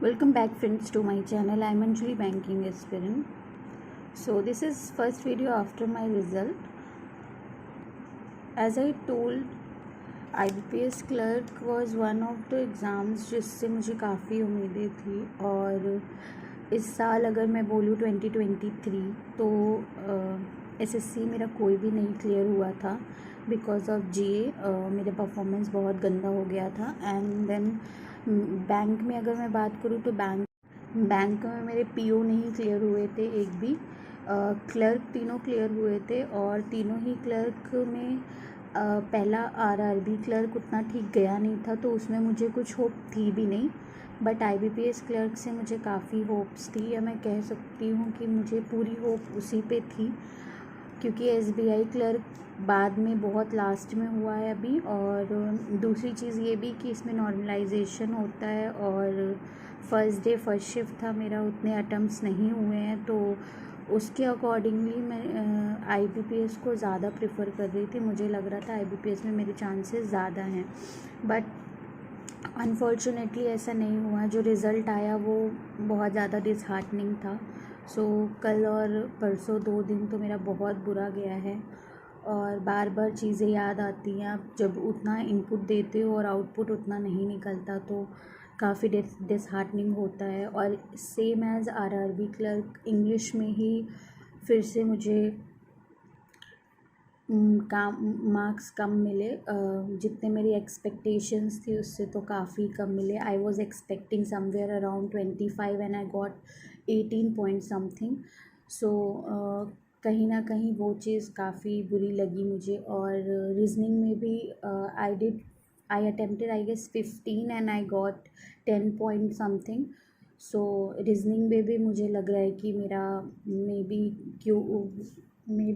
Welcome back friends to my channel. I'm Anjali, banking aspirant. So this is first video after my result. As I told, IBPS clerk was one of the exams जिससे मुझे काफ़ी उम्मीदें थी। और इस साल अगर मैं बोलूँ 2023 तो SSC मेरा कोई भी नहीं क्लियर हुआ था बिकॉज ऑफ GA। मेरा परफॉर्मेंस बहुत गंदा हो गया था। एंड देन बैंक में अगर मैं बात करूँ तो बैंक में मेरे PO नहीं क्लियर हुए थे एक भी। क्लर्क तीनों क्लियर हुए थे और तीनों ही क्लर्क में पहला RRB क्लर्क उतना ठीक गया नहीं था, तो उसमें मुझे कुछ होप थी भी नहीं। बट IBPS क्लर्क से मुझे काफ़ी होप्स थी, या मैं कह सकती हूँ कि मुझे पूरी होप उसी पे थी, क्योंकि SBI क्लर्क बाद में बहुत लास्ट में हुआ है अभी। और दूसरी चीज़ ये भी कि इसमें नॉर्मलाइजेशन होता है और फर्स्ट डे फर्स्ट शिफ्ट था मेरा, उतने अटम्प्ट्स नहीं हुए हैं, तो उसके अकॉर्डिंगली मैं IBPS को ज़्यादा प्रेफर कर रही थी। मुझे लग रहा था IBPS में मेरे चांसेस ज़्यादा हैं, बट अनफॉर्चुनेटली ऐसा नहीं हुआ। जो रिज़ल्ट आया वो बहुत ज़्यादा डिसहार्टनिंग था। सो कल और परसों 2 दिन तो मेरा बहुत बुरा गया है और बार बार चीज़ें याद आती हैं। आप जब उतना इनपुट देते हो और आउटपुट उतना नहीं निकलता तो काफ़ी डिसहार्टनिंग होता है। और same as RRB clerk English में ही फिर से मुझे काम मार्क्स कम मिले। जितने मेरी एक्सपेक्टेशंस थी उससे तो काफ़ी कम मिले। I was expecting somewhere around 25 and I got 18 point something. So कहीं ना कहीं वो चीज़ काफ़ी बुरी लगी मुझे। और रीजनिंग में भी I attempted I guess 15 and I got 10 point something. So reasoning में भी मुझे लग रहा है कि मेरा मे बी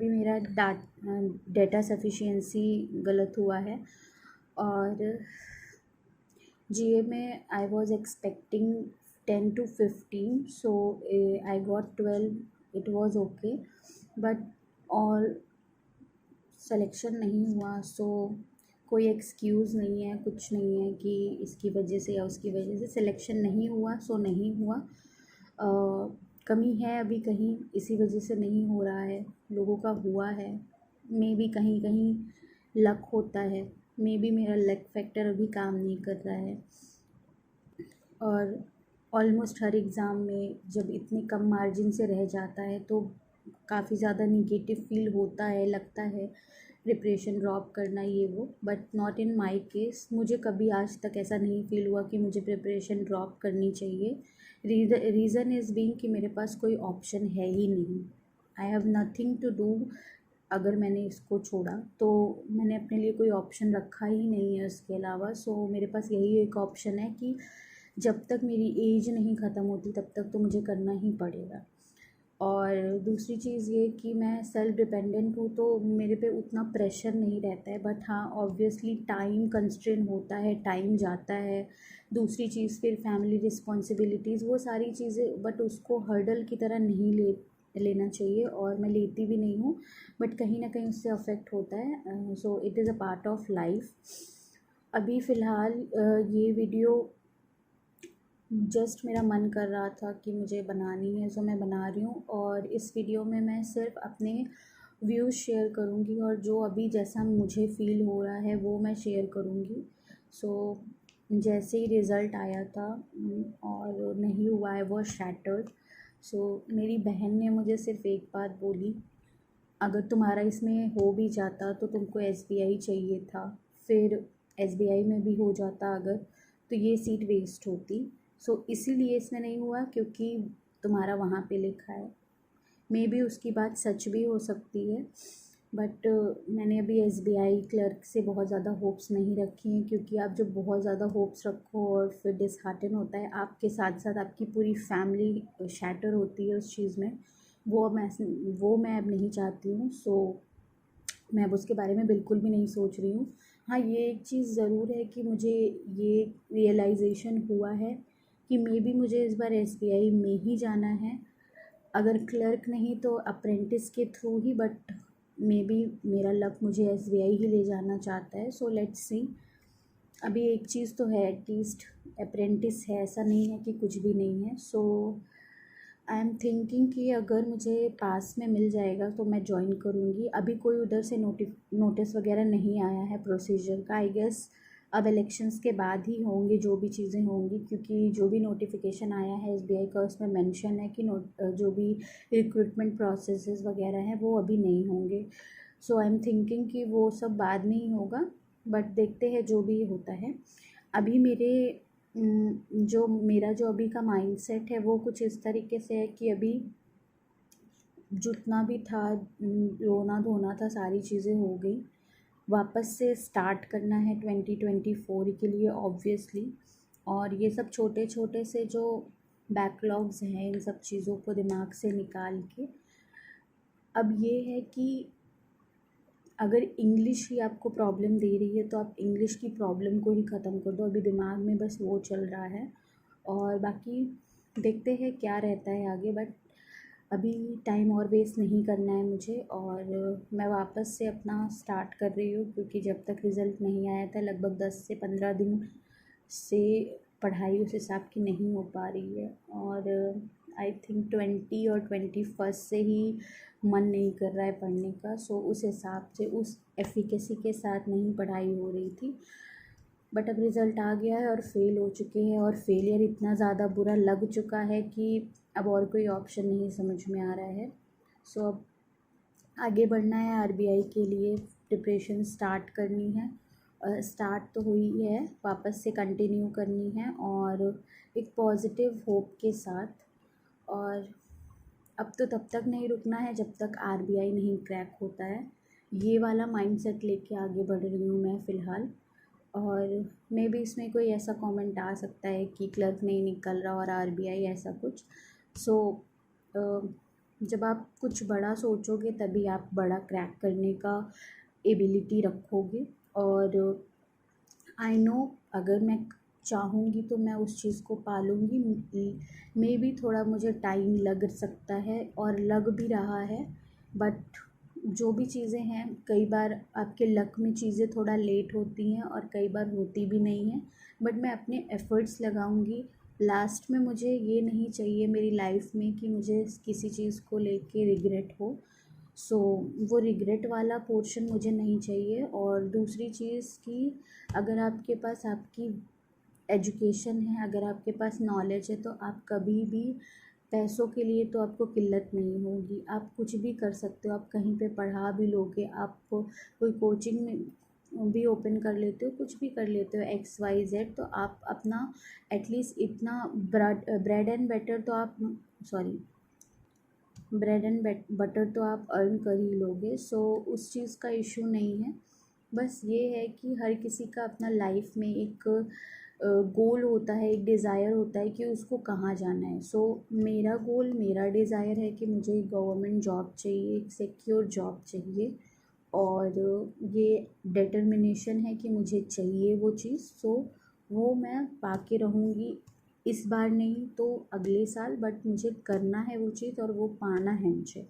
मेरा डेटा सफिशिएंसी गलत हुआ है। और GA में I was expecting 10 to 15, so I got 12। It was okay, but और सिलेक्शन नहीं हुआ। सो कोई एक्सक्यूज़ नहीं है, कुछ नहीं है कि इसकी वजह से या उसकी वजह से सिलेक्शन नहीं हुआ। सो नहीं हुआ। कमी है अभी कहीं, इसी वजह से नहीं हो रहा है। लोगों का हुआ है, मे बी कहीं कहीं लक होता है, मे बी मेरा लक फैक्टर अभी काम नहीं कर रहा है। और ऑलमोस्ट हर एग्ज़ाम में जब इतनी कम मार्जिन से रह जाता है तो काफ़ी ज़्यादा निगेटिव फील होता है, लगता है प्रिपरेशन ड्रॉप करना ये वो। But not in my case. मुझे कभी आज तक ऐसा नहीं फील हुआ कि मुझे प्रिपरेशन ड्रॉप करनी चाहिए। रीज़न इज़ बीइंग कि मेरे पास कोई ऑप्शन है ही नहीं। I have nothing to do. अगर मैंने इसको छोड़ा तो मैंने अपने लिए कोई ऑप्शन रखा ही नहीं है उसके अलावा। सो मेरे पास यही एक ऑप्शन है कि जब तक मेरी एज नहीं ख़त्म होती तब तक तो मुझे करना ही पड़ेगा। और दूसरी चीज़ ये कि मैं सेल्फ डिपेंडेंट हूँ तो मेरे पे उतना प्रेशर नहीं रहता है। बट हाँ, ऑब्वियसली टाइम कंस्ट्रेन होता है, टाइम जाता है। दूसरी चीज़ फिर फैमिली रिस्पॉन्सिबिलिटीज़, वो सारी चीज़ें, बट उसको हर्डल की तरह नहीं लेना चाहिए और मैं लेती भी नहीं हूँ। बट कहीं ना कहीं उससे अफेक्ट होता है। So it is a part of life. अभी फ़िलहाल ये वीडियो जस्ट मेरा मन कर रहा था कि मुझे बनानी है, सो मैं बना रही हूँ। और इस वीडियो में मैं सिर्फ अपने व्यूज़ शेयर करूँगी और जो अभी जैसा मुझे फ़ील हो रहा है वो मैं शेयर करूँगी। सो जैसे ही रिज़ल्ट आया था और नहीं हुआ है वो शैटर्ड। सो मेरी बहन ने मुझे सिर्फ एक बात बोली, अगर तुम्हारा इसमें हो भी जाता तो तुमको SBI चाहिए था, फिर SBI में भी हो जाता अगर, तो ये सीट वेस्ट होती। सो इसीलिए इसमें नहीं हुआ क्योंकि तुम्हारा वहाँ पे लिखा है। मे बी उसकी बात सच भी हो सकती है, बट मैंने अभी SBI क्लर्क से बहुत ज़्यादा होप्स नहीं रखी हैं, क्योंकि आप जब बहुत ज़्यादा होप्स रखो और फिर डिसहार्टन होता है, आपके साथ साथ आपकी पूरी फैमिली शैटर होती है उस चीज़ में। वो मैं अब नहीं चाहती हूँ। सो मैं अब उसके बारे में बिल्कुल भी नहीं सोच रही हूँ। हाँ, ये एक चीज़ ज़रूर है कि मुझे ये रियलाइजेशन हुआ है कि मे बी मुझे इस बार SBI में ही जाना है। अगर क्लर्क नहीं तो अप्रेंटिस के through he, but may be मेरा लक मुझे SBI ही ले जाना चाहता है। So let's see. अभी एक चीज़ तो है, एटलीस्ट अप्रेंटिस है, ऐसा नहीं है कि कुछ भी नहीं है। सो आई एम थिंकिंग कि अगर मुझे पास में मिल जाएगा तो मैं ज्वाइन करूँगी। अभी कोई उधर से नोटिस वगैरह नहीं आया है प्रोसीजर का। आई गेस अब इलेक्शंस के बाद ही होंगे जो भी चीज़ें होंगी, क्योंकि जो भी नोटिफिकेशन आया है एसबीआई का उसमें मेंशन है कि जो भी रिक्रूटमेंट प्रोसेसेस वगैरह हैं वो अभी नहीं होंगे। सो आई एम थिंकिंग कि वो सब बाद में ही होगा, बट देखते हैं जो भी होता है। अभी जो अभी का माइंडसेट है वो कुछ इस तरीके से है कि अभी जितना भी था, रोना धोना था, सारी चीज़ें हो गई। वापस से स्टार्ट करना है 2024 के लिए ऑब्वियसली। और ये सब छोटे छोटे से जो बैकलॉग्स हैं इन सब चीज़ों को दिमाग से निकाल के अब ये है कि अगर इंग्लिश ही आपको प्रॉब्लम दे रही है तो आप इंग्लिश की प्रॉब्लम को ही ख़त्म कर दो। अभी दिमाग में बस वो चल रहा है, और बाकी देखते हैं क्या रहता है आगे। बट अभी टाइम और वेस्ट नहीं करना है मुझे, और मैं वापस से अपना स्टार्ट कर रही हूँ, क्योंकि जब तक रिज़ल्ट नहीं आया था लगभग 10 से 15 दिन से पढ़ाई उस हिसाब की नहीं हो पा रही है। और आई थिंक 20 और 21 से ही मन नहीं कर रहा है पढ़ने का। सो उस हिसाब से उस एफिकेसी के साथ नहीं पढ़ाई हो रही थी। बट अब रिज़ल्ट आ गया है और फेल हो चुके हैं, और फेलियर इतना ज़्यादा बुरा लग चुका है कि अब और कोई ऑप्शन नहीं समझ में आ रहा है। सो अब आगे बढ़ना है, आरबीआई के लिए प्रिपरेशन स्टार्ट करनी है। स्टार्ट तो हुई है, वापस से कंटिन्यू करनी है, और एक पॉजिटिव होप के साथ। और अब तो तब तक नहीं रुकना है जब तक आरबीआई नहीं क्रैक होता है। ये वाला माइंडसेट लेके आगे बढ़ रही हूँ मैं फ़िलहाल। और मे बी इसमें कोई ऐसा कमेंट आ सकता है कि क्लर्क नहीं निकल रहा और आरबीआई ऐसा कुछ। सो जब आप कुछ बड़ा सोचोगे तभी आप बड़ा क्रैक करने का एबिलिटी रखोगे। और आई नो अगर मैं चाहूँगी तो मैं उस चीज़ को पालूँगी। मे बी थोड़ा मुझे टाइम लग सकता है और लग भी रहा है, बट जो भी चीज़ें हैं कई बार आपके लक में चीज़ें थोड़ा लेट होती हैं और कई बार होती भी नहीं हैं। बट मैं अपने एफ़र्ट्स लगाऊँगी। लास्ट में मुझे ये नहीं चाहिए मेरी लाइफ में कि मुझे किसी चीज़ को लेके रिग्रेट हो। सो वो रिग्रेट वाला पोर्शन मुझे नहीं चाहिए। और दूसरी चीज़ कि अगर आपके पास आपकी एजुकेशन है, अगर आपके पास नॉलेज है, तो आप कभी भी पैसों के लिए तो आपको किल्लत नहीं होगी। आप कुछ भी कर सकते हो, आप कहीं पे पढ़ा भी लोगे, आप कोई कोचिंग में भी ओपन कर लेते हो, कुछ भी कर लेते हो XYZ। तो आप अपना एटलीस्ट इतना ब्रेड एंड बटर तो आप सॉरी ब्रेड एंड बटर तो आप अर्न कर ही लोगे। सो उस चीज़ का इशू नहीं है। बस ये है कि हर किसी का अपना लाइफ में एक गोल होता है, एक डिज़ायर होता है कि उसको कहाँ जाना है। सो मेरा गोल, मेरा डिज़ायर है कि मुझे एक गवर्नमेंट जॉब चाहिए, एक सिक्योर जॉब चाहिए। और ये डिटर्मिनेशन है कि मुझे चाहिए वो चीज़। सो वो मैं पाके रहूँगी, इस बार नहीं तो अगले साल, बट मुझे करना है वो चीज़ और वो पाना है मुझे।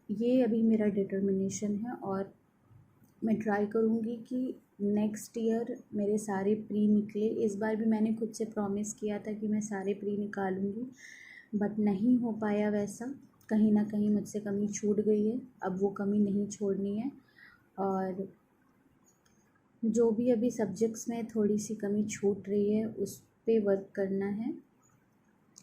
ये अभी मेरा डिटर्मिनेशन है। और मैं ट्राई करूँगी कि नेक्स्ट ईयर मेरे सारे प्री निकले। इस बार भी मैंने खुद से प्रॉमिस किया था कि मैं सारे प्री निकालूँगी, बट नहीं हो पाया वैसा। कहीं ना कहीं मुझसे कमी छूट गई है, अब वो कमी नहीं छोड़नी है। और जो भी अभी सब्जेक्ट्स में थोड़ी सी कमी छूट रही है उस पे वर्क करना है।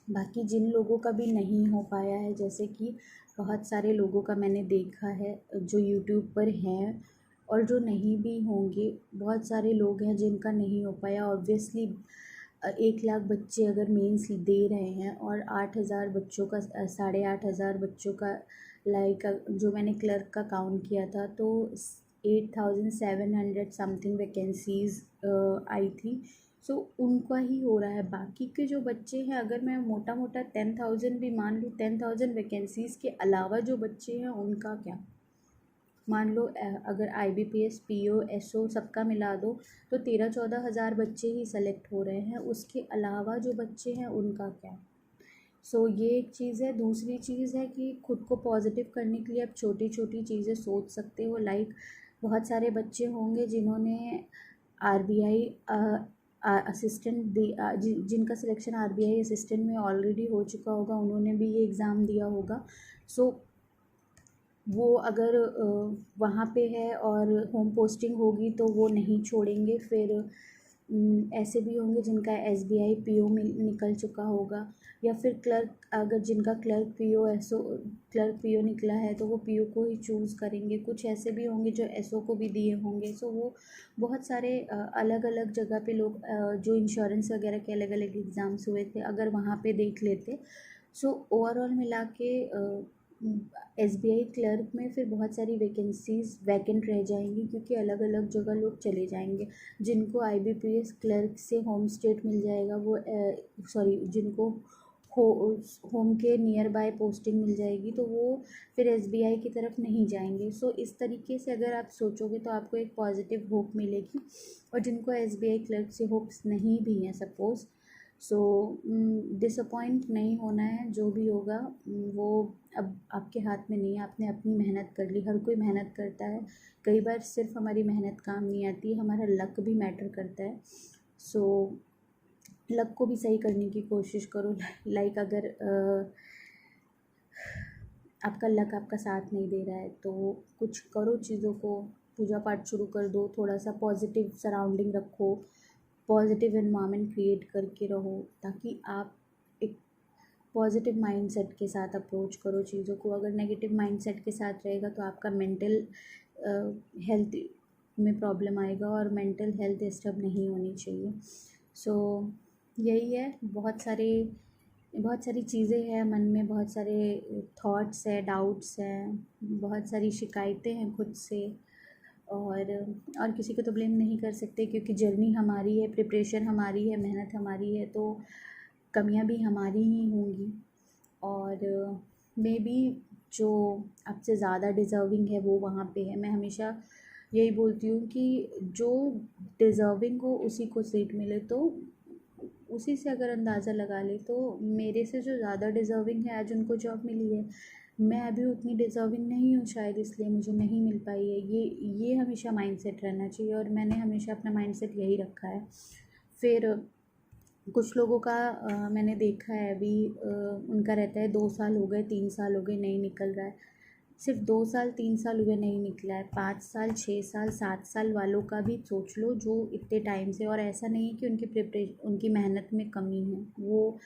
बाकी जिन लोगों का भी नहीं हो पाया है, जैसे कि बहुत सारे लोगों का मैंने देखा है जो यूट्यूब पर हैं और जो नहीं भी होंगे, बहुत सारे लोग हैं जिनका नहीं हो पाया। ऑब्वियसली 1 लाख बच्चे अगर मेंस दे रहे हैं और 8,000 बच्चों का 8,500 बच्चों का लाइक जो मैंने क्लर्क का काउंट किया था तो 8,700 समथिंग वैकेंसीज़ आई थी। सो उनका ही हो रहा है। बाकी के जो बच्चे हैं, अगर मैं मोटा मोटा 10,000 भी मान लूँ, 10,000 वैकेंसीज़ के अलावा जो बच्चे हैं उनका क्या। मान लो अगर IBPS PO SO सबका मिला दो तो 13-14 हज़ार बच्चे ही सेलेक्ट हो रहे हैं, उसके अलावा जो बच्चे हैं उनका क्या। सो ये एक चीज़ है। दूसरी चीज़ है कि खुद को पॉजिटिव करने के लिए आप छोटी छोटी चीज़ें सोच सकते हो। लाइक बहुत सारे बच्चे होंगे जिन्होंने आरबीआई असिस्टेंट जिनका सिलेक्शन आरबीआई असिस्टेंट में ऑलरेडी हो चुका होगा, उन्होंने भी ये एग्ज़ाम दिया होगा। सो वो अगर वहाँ पे है और होम पोस्टिंग होगी तो वो नहीं छोड़ेंगे। फिर ऐसे भी होंगे जिनका एसबीआई पीओ में निकल चुका होगा, या फिर क्लर्क, अगर जिनका क्लर्क पीओ निकला है तो वो पीओ को ही चूज़ करेंगे। कुछ ऐसे भी होंगे जो एसओ को भी दिए होंगे। सो वो बहुत सारे अलग अलग जगह पे लोग जो इंश्योरेंस वगैरह के अलग अलग एग्ज़ाम्स हुए थे, अगर वहाँ पे देख लेते, सो ओवरऑल मिला के एसबीआई क्लर्क में फिर बहुत सारी वैकेंसीज वैकेंट रह जाएंगी, क्योंकि अलग अलग जगह लोग चले जाएंगे। जिनको आईबीपीएस क्लर्क से होम स्टेट मिल जाएगा वो जिनको हो होम के नियर बाय पोस्टिंग मिल जाएगी तो वो फिर एसबीआई की तरफ नहीं जाएंगे। सो इस तरीके से अगर आप सोचोगे तो आपको एक पॉजिटिव होप मिलेगी। और जिनको एसबीआई क्लर्क से होप्स नहीं भी हैं सपोज़, सो डिसअपॉइंट नहीं होना है। जो भी होगा वो अब आपके हाथ में नहीं है। आपने अपनी मेहनत कर ली, हर कोई मेहनत करता है। कई बार सिर्फ हमारी मेहनत काम नहीं आती, हमारा लक भी मैटर करता है। सो लक को भी सही करने की कोशिश करो। लाइक अगर आपका लक आपका साथ नहीं दे रहा है तो कुछ करो, चीज़ों को पूजा पाठ शुरू कर दो, थोड़ा सा पॉजिटिव सराउंडिंग रखो, पॉजिटिव एनवायरनमेंट क्रिएट करके रहो, ताकि आप एक पॉजिटिव माइंडसेट के साथ अप्रोच करो चीज़ों को। अगर नेगेटिव माइंडसेट के साथ रहेगा तो आपका मेंटल हेल्थ में प्रॉब्लम आएगा, और मेंटल हेल्थ डिस्टर्ब नहीं होनी चाहिए। सो यही है, बहुत सारी चीज़ें हैं मन में, बहुत सारे थॉट्स है, डाउट्स हैं, बहुत सारी शिकायतें हैं खुद से। और किसी को तो ब्लेम नहीं कर सकते, क्योंकि जर्नी हमारी है, प्रिपरेशन हमारी है, मेहनत हमारी है, तो कमियां भी हमारी ही होंगी। और मे बी जो आपसे ज़्यादा डिज़र्विंग है वो वहाँ पे है। मैं हमेशा यही बोलती हूँ कि जो डिज़र्विंग हो उसी को सीट मिले, तो उसी से अगर अंदाज़ा लगा ले तो मेरे से जो ज़्यादा डिज़र्विंग है आज उनको जॉब मिली है, मैं अभी उतनी डिज़र्विंग नहीं हूँ शायद, इसलिए मुझे नहीं मिल पाई है। ये हमेशा माइंडसेट रहना चाहिए, और मैंने हमेशा अपना माइंडसेट यही रखा है। फिर कुछ लोगों का मैंने देखा है अभी, उनका रहता है 2 साल हो गए, 3 साल हो गए, नहीं निकल रहा है। सिर्फ 2 साल 3 साल हुए नहीं निकला है, 5 साल 6 साल 7 साल वालों का भी सोच लो, जो इतने टाइम से। और ऐसा नहीं है कि उनकी मेहनत में कमी है, वो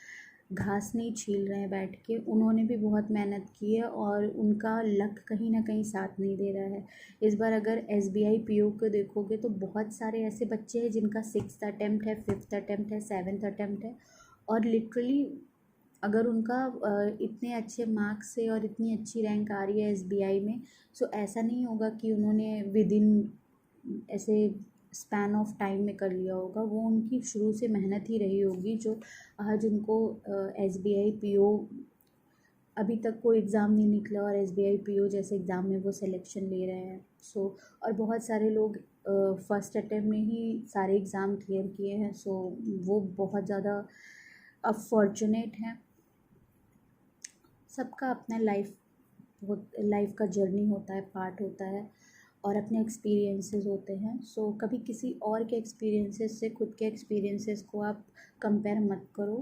घास नहीं छील रहे हैं बैठ के, उन्होंने भी बहुत मेहनत की है और उनका लक कहीं ना कहीं साथ नहीं दे रहा है। इस बार अगर एसबीआई पीओ को देखोगे तो बहुत सारे ऐसे बच्चे हैं जिनका 6th अटेम्प्ट है, 5th अटेम्प्ट है, 7th अटेम्प्ट है, और लिटरली अगर उनका इतने अच्छे मार्क्स से और इतनी अच्छी रैंक आ रही है एसबीआई में, सो ऐसा नहीं होगा कि उन्होंने विद इन ऐसे स्पैन ऑफ टाइम में कर लिया होगा। वो उनकी शुरू से मेहनत ही रही होगी, जो आज उनको एसबीआई पीओ, अभी तक कोई एग्ज़ाम नहीं निकला और एसबीआई पीओ जैसे एग्ज़ाम में वो सिलेक्शन ले रहे हैं। सो और बहुत सारे लोग फर्स्ट अटेम्प्ट में ही सारे एग्ज़ाम क्लियर किए हैं। सो वो बहुत ज़्यादा अब फॉर्चुनेट हैं। सबका अपना लाइफ का जर्नी होता है, पार्ट होता है, और अपने एक्सपीरियंसेस होते हैं। सो कभी किसी और के एक्सपीरियंसेस से खुद के एक्सपीरियंसेस को आप कंपेयर मत करो।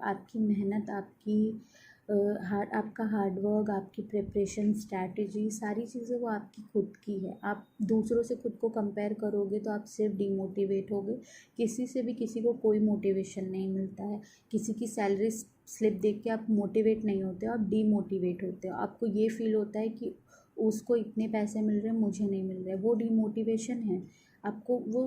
आपकी मेहनत, आपका हार्डवर्क, आपकी प्रिपरेशन स्ट्रैटेजी, सारी चीज़ें वो आपकी खुद की है। आप दूसरों से खुद को कंपेयर करोगे तो आप सिर्फ डिमोटिवेट होगे। किसी से भी किसी को कोई मोटिवेशन नहीं मिलता है। किसी की सैलरी स्लिप देख के आप मोटिवेट नहीं होते हो, आप डीमोटिवेट होते हो। आपको ये फील होता है कि उसको इतने पैसे मिल रहे हैं, मुझे नहीं मिल रहे, वो डीमोटिवेशन है। आपको वो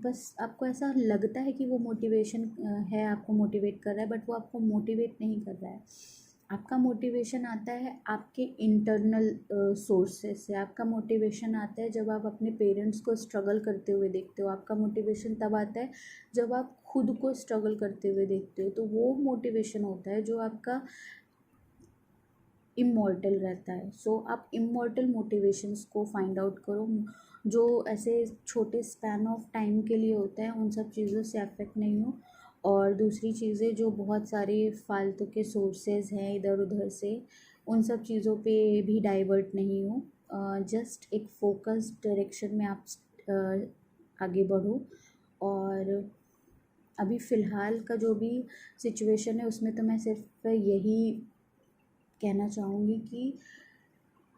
बस आपको ऐसा लगता है कि वो मोटिवेशन है, आपको मोटिवेट कर रहा है, बट वो आपको मोटिवेट नहीं कर रहा है। आपका मोटिवेशन आता है आपके इंटरनल सोर्सेस से। आपका मोटिवेशन आता है जब आप अपने पेरेंट्स को स्ट्रगल करते हुए देखते हो। आपका मोटिवेशन तब आता है जब आप खुद को स्ट्रगल करते हुए देखते हो। तो वो मोटिवेशन होता है जो आपका इमॉर्टल रहता है। सो आप इमॉर्टल मोटिवेशंस को फाइंड आउट करो, जो ऐसे छोटे स्पैन ऑफ टाइम के लिए होते हैं, उन सब चीज़ों से अफेक्ट नहीं हो। और दूसरी चीज़ें जो बहुत सारे फालतू के सोर्सेज हैं इधर उधर से, उन सब चीज़ों पे भी डाइवर्ट नहीं हो। जस्ट एक फोकस्ड डायरेक्शन में आप आगे बढ़ो। और अभी फ़िलहाल का जो भी सिचुएशन है उसमें तो मैं सिर्फ यही कहना चाहूँगी कि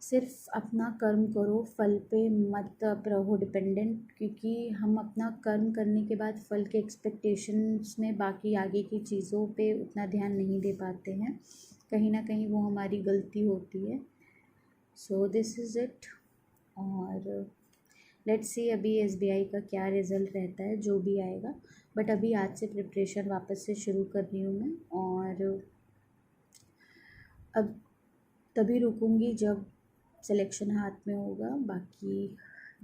सिर्फ अपना कर्म करो, फल पे मत रहो डिपेंडेंट, क्योंकि हम अपना कर्म करने के बाद फल के एक्सपेक्टेशंस में बाकी आगे की चीज़ों पे उतना ध्यान नहीं दे पाते हैं, कहीं ना कहीं वो हमारी गलती होती है। So this is it. और लेट्स सी अभी SBI का क्या रिज़ल्ट रहता है, जो भी आएगा। बट अभी आज से प्रिपरेशन वापस से शुरू कर रही हूँ मैं, और अब तभी रुकूँगी जब सिलेक्शन हाथ में होगा। बाकी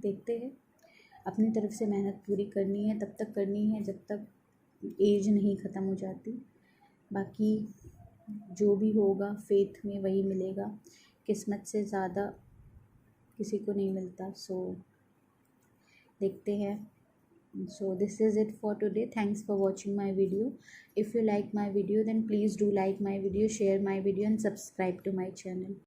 देखते हैं, अपनी तरफ से मेहनत पूरी करनी है, तब तक करनी है जब तक एज नहीं ख़त्म हो जाती। बाकी जो भी होगा फेथ में वही मिलेगा, किस्मत से ज़्यादा किसी को नहीं मिलता। सो देखते हैं। So this is it for today. Thanks for watching my video. If you like my video, then please do like my video, share my video and subscribe to my channel.